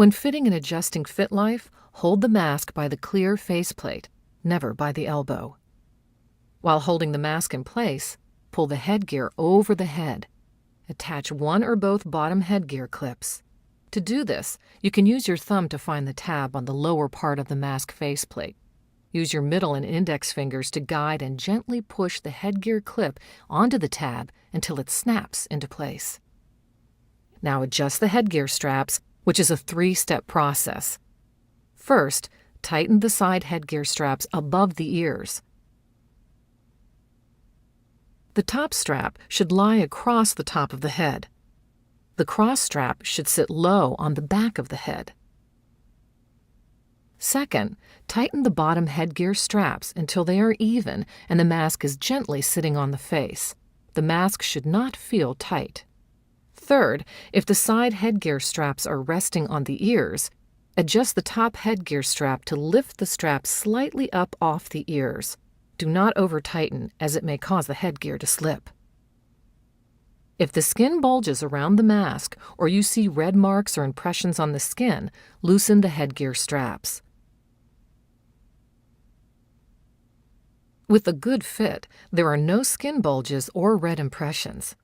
When fitting and adjusting FitLife, hold the mask by the clear faceplate, never by the elbow. While holding the mask in place, pull the headgear over the head. Attach one or both bottom headgear clips. To do this, you can use your thumb to find the tab on the lower part of the mask faceplate. Use your middle and index fingers to guide and gently push the headgear clip onto the tab until it snaps into place. Now adjust the headgear straps, which is a 3-step process. First, tighten the side headgear straps above the ears. The top strap should lie across the top of the head. The cross strap should sit low on the back of the head. Second, tighten the bottom headgear straps until they are even and the mask is gently sitting on the face. The mask should not feel tight. Third, if the side headgear straps are resting on the ears, adjust the top headgear strap to lift the strap slightly up off the ears. Do not over-tighten, as it may cause the headgear to slip. If the skin bulges around the mask or you see red marks or impressions on the skin, loosen the headgear straps. With a good fit, there are no skin bulges or red impressions.